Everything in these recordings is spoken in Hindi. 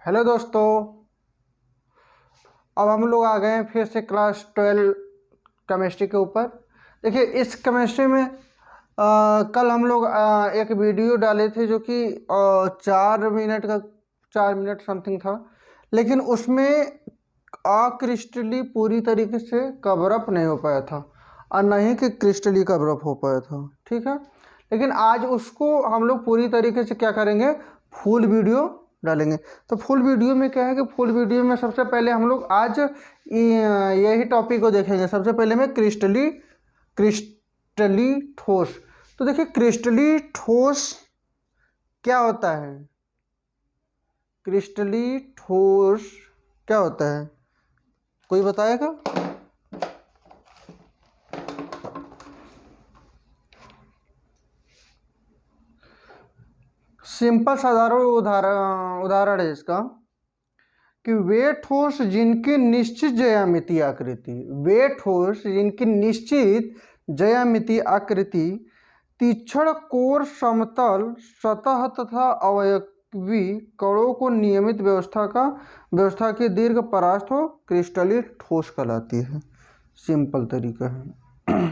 हेलो दोस्तों। अब हम लोग आ गए हैं फिर से क्लास 12 केमिस्ट्री के ऊपर। देखिए इस केमिस्ट्री में कल हम लोग एक वीडियो डाले थे जो कि 4 मिनट का 4 मिनट समथिंग था, लेकिन उसमें क्रिस्टली पूरी तरीके से कवर अप नहीं हो पाया था और न ही कि क्रिस्टली कवर अप हो पाया था। ठीक है, लेकिन आज उसको हम लोग पूरी तरीके से क्या करेंगे, फुल वीडियो डालेंगे। तो फुल वीडियो में क्या है कि फुल वीडियो में सबसे पहले हम लोग आज यही टॉपिक को देखेंगे। सबसे पहले में क्रिस्टली ठोस। तो देखिए क्रिस्टली ठोस क्या होता है, क्रिस्टली ठोस क्या होता है, कोई बताएगा? सिंपल साधारण उदाहरण है इसका कि वे ठोस जिनकी निश्चित ज्यामितीय आकृति, वे ठोस जिनकी निश्चित ज्यामितीय आकृति तीक्ष्ण कोर समतल सतह तथा अवयवी कणों को नियमित व्यवस्था के दीर्घ परास्त हो क्रिस्टली ठोस कहलाती है। सिंपल तरीका है।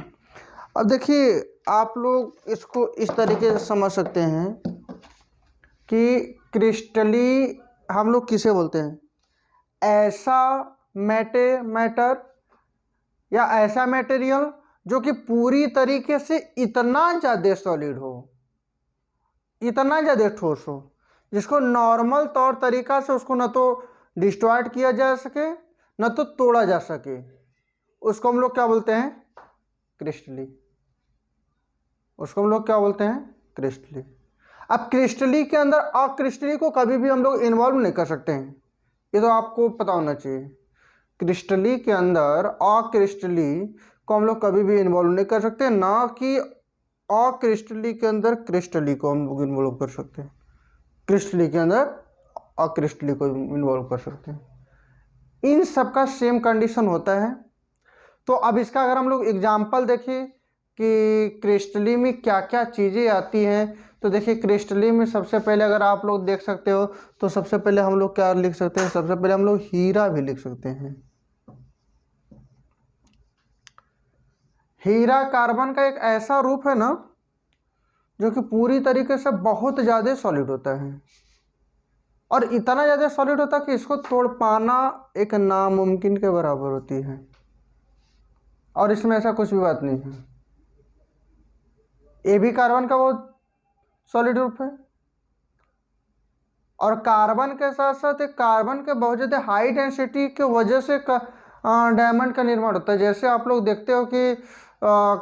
अब देखिए आप लोग इसको इस तरीके से समझ सकते हैं कि क्रिस्टली हम लोग किसे बोलते हैं, ऐसा मैटर या ऐसा मटेरियल जो कि पूरी तरीके से इतना ज़्यादा सॉलिड हो, इतना ज़्यादा ठोस हो, जिसको नॉर्मल तौर तरीका से उसको न तो डिस्ट्रॉयड किया जा सके न तो तोड़ा जा सके, उसको हम लोग क्या बोलते हैं, क्रिस्टली। उसको हम लोग क्या बोलते हैं, क्रिस्टली। अब क्रिस्टली के अंदर अक्रिस्टली को कभी भी हम लोग इन्वॉल्व नहीं कर सकते हैं, ये तो आपको पता होना चाहिए। क्रिस्टली के अंदर अक्रिस्टली को हम लोग कभी भी इन्वॉल्व नहीं कर सकते, ना कि अक्रिस्टली के अंदर क्रिस्टली को हम लोग इन्वॉल्व कर सकते हैं, क्रिस्टली के अंदर अक्रिस्टली को इन्वॉल्व कर सकते हैं। इन सब का सेम कंडीशन होता है। तो अब इसका अगर हम लोग एग्जाम्पल देखें कि क्रिस्टली में क्या क्या चीज़ें आती हैं, तो देखिए क्रिस्टली में सबसे पहले अगर आप लोग देख सकते हो तो सबसे पहले हम लोग क्या लिख सकते हैं, सबसे पहले हम लोग हीरा भी लिख सकते हैं। हीरा कार्बन का एक ऐसा रूप है ना जो कि पूरी तरीके से बहुत ज़्यादा सॉलिड होता है, और इतना ज़्यादा सॉलिड होता है कि इसको तोड़ पाना एक नामुमकिन के बराबर होती है, और इसमें ऐसा कुछ भी बात नहीं है। ये भी कार्बन का बहुत सॉलिड रूप है, और कार्बन के साथ साथ एक कार्बन के बहुत ज़्यादा हाई डेंसिटी की वजह से डायमंड का निर्माण होता है। जैसे आप लोग देखते हो कि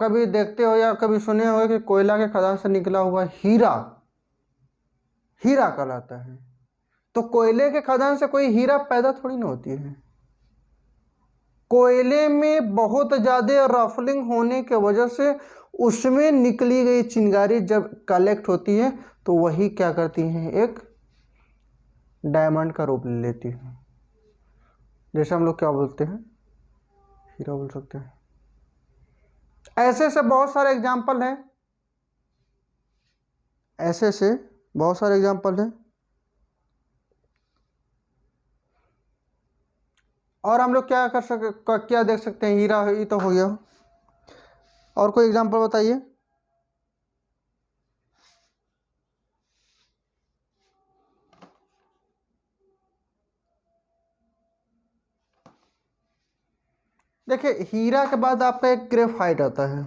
कभी देखते हो या कभी सुने हो कि कोयला के खदान से निकला हुआ हीरा हीरा कहलाता है। तो कोयले के खदान से कोई हीरा पैदा थोड़ी ना होती है। कोयले में बहुत ज़्यादा रफलिंग होने के वजह से उसमें निकली गई चिंगारी जब कलेक्ट होती है तो वही क्या करती हैं, एक डायमंड का रूप ले लेती है। जैसे हम लोग क्या बोलते हैं, हीरा बोल सकते हैं। ऐसे से बहुत सारे एग्जाम्पल हैं, ऐसे से बहुत सारे एग्जाम्पल हैं। और हम लोग क्या देख सकते हैं, हीरा ही तो हो गया। और कोई एग्जाम्पल बताइए। देखिए हीरा के बाद आपका एक ग्रेफाइट आता है।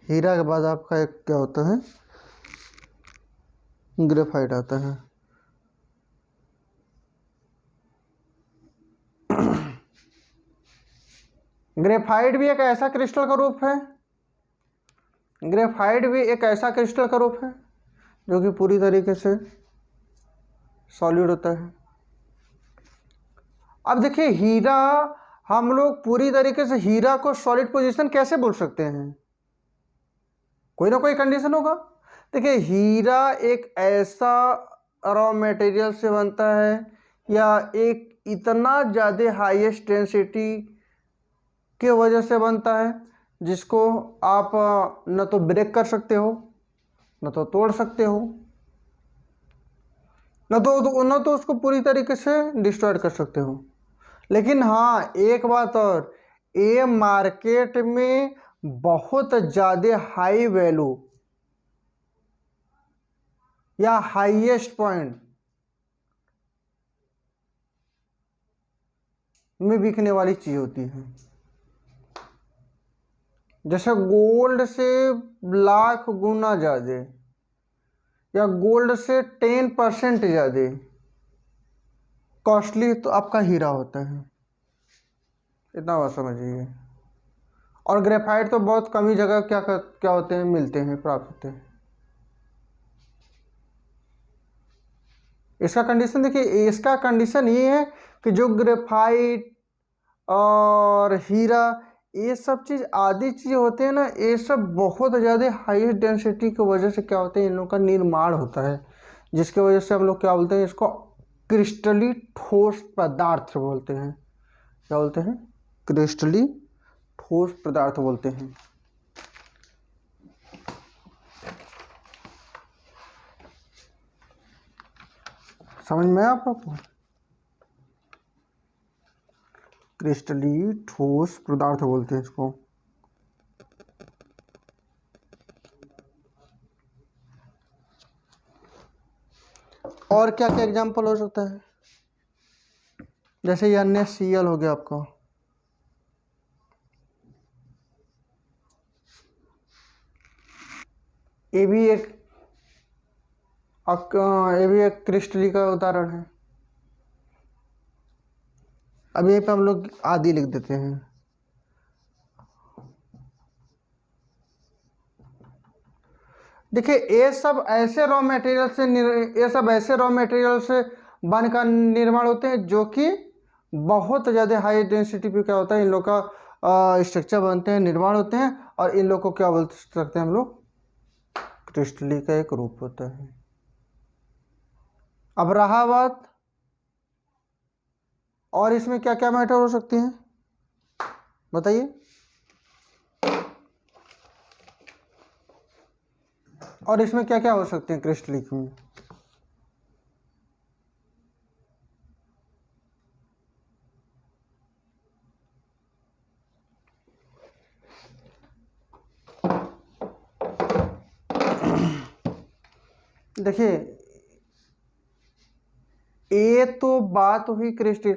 हीरा के बाद आपका एक क्या होता है, ग्रेफाइट आता है। ग्रेफाइट भी एक ऐसा क्रिस्टल का रूप है, ग्रेफाइट भी एक ऐसा क्रिस्टल का रूप है जो कि पूरी तरीके से सॉलिड होता है। अब देखिए हीरा, हम लोग पूरी तरीके से हीरा को सॉलिड पोजीशन कैसे बोल सकते हैं, कोई ना कोई कंडीशन होगा। देखिए हीरा एक ऐसा रॉ मटेरियल से बनता है या एक इतना ज़्यादा हाईएस्ट डेंसिटी के वजह से बनता है जिसको आप न तो ब्रेक कर सकते हो न तो तोड़ सकते हो। ना तो उसको पूरी तरीके से डिस्ट्रॉय कर सकते हो, लेकिन हाँ एक बात और, ये मार्केट में बहुत ज़्यादा हाई वैल्यू या हाईएस्ट पॉइंट में बिकने वाली चीज होती है। जैसे गोल्ड से लाख गुना ज़्यादा या गोल्ड से 10% ज़्यादा कॉस्टली तो आपका हीरा होता है, इतना बात समझिए। और ग्रेफाइट तो बहुत कम ही जगह क्या होते हैं, मिलते हैं, प्राप्त होते हैं। इसका कंडीशन देखिए, इसका कंडीशन ये है कि जो ग्रेफाइट और हीरा ये सब चीज़ आदि चीज़ होते हैं ना, ये सब बहुत ज़्यादा हाई डेंसिटी की वजह से क्या होते हैं, इन लोगों का निर्माण होता है, जिसकी वजह से हम लोग क्या बोलते हैं, इसको क्रिस्टली ठोस पदार्थ बोलते हैं। क्या बोलते हैं? क्रिस्टली ठोस पदार्थ बोलते हैं। समझ में आया आप लोग को? क्रिस्टली ठोस पदार्थ बोलते हैं इसको। और क्या क्या एग्जाम्पल हो सकता है? जैसे ये NaCl हो गया आपका, ये भी एक क्रिस्टली का उदाहरण है। अब यहीं पे हम लोग आदि लिख देते हैं। देखिए ये सब ऐसे रॉ मटेरियल से बनकर निर्माण होते हैं जो कि बहुत ज़्यादा हाई डेंसिटी पे क्या होता है, इन लोग का स्ट्रक्चर बनते हैं, निर्माण होते हैं, और इन लोग को क्या बोल सकते हैं हम लोग, क्रिस्टली का एक रूप होता है। अब रहा बात, और इसमें क्या क्या मैटर हो सकती हैं बताइए। और इसमें क्या क्या हो सकते हैं क्रिस्टलिक में? देखिए ये तो बात हुई क्रिस्टल,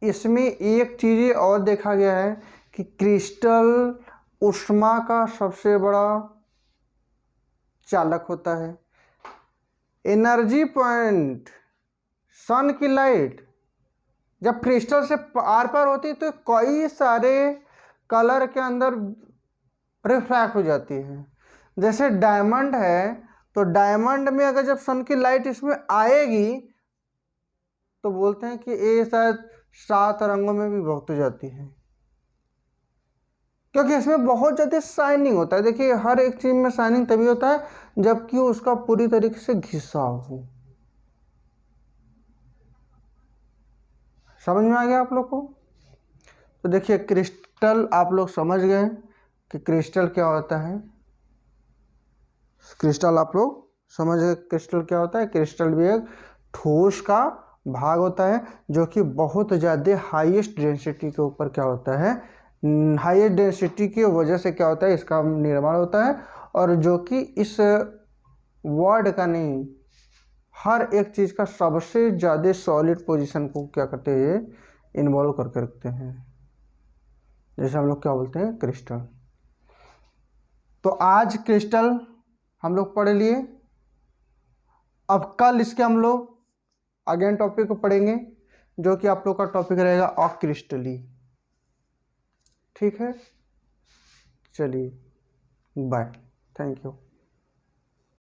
इसमें एक चीज़ और देखा गया है कि क्रिस्टल ऊष्मा का सबसे बड़ा चालक होता है। एनर्जी पॉइंट, सन की लाइट जब क्रिस्टल से आर पार होती है तो कई सारे कलर के अंदर रिफ्रैक्ट हो जाती है। जैसे डायमंड है, तो डायमंड में अगर जब सन की लाइट इसमें आएगी तो बोलते हैं कि ये शायद 7 रंगों में भी व्यक्त हो जाती है, क्योंकि इसमें बहुत ज़्यादा शाइनिंग होता है। देखिए हर एक चीज़ में शाइनिंग तभी होता है जबकि उसका पूरी तरीके से घिसाव हो। समझ में आ गया आप लोग को? तो देखिए क्रिस्टल आप लोग समझ गए कि क्रिस्टल क्या होता है। क्रिस्टल आप लोग समझ गए क्रिस्टल क्या होता है। क्रिस्टल भी एक ठोस का भाग होता है जो कि बहुत ज़्यादा हाईएस्ट डेंसिटी के ऊपर क्या होता है, हाईएस्ट डेंसिटी की वजह से क्या होता है, इसका निर्माण होता है, और जो कि इस वर्ड का नहीं, हर एक चीज़ का सबसे ज़्यादा सॉलिड पोजीशन को क्या करते हैं, इन्वॉल्व करके रखते हैं, जैसे हम लोग क्या बोलते हैं, क्रिस्टल। तो आज क्रिस्टल हम लोग पढ़ लिए। अब कल इसके हम लोग अगेन टॉपिक को पढ़ेंगे जो कि आप लोग का टॉपिक रहेगा अक्रिस्टली। ठीक है, चलिए बाय, थैंक यू।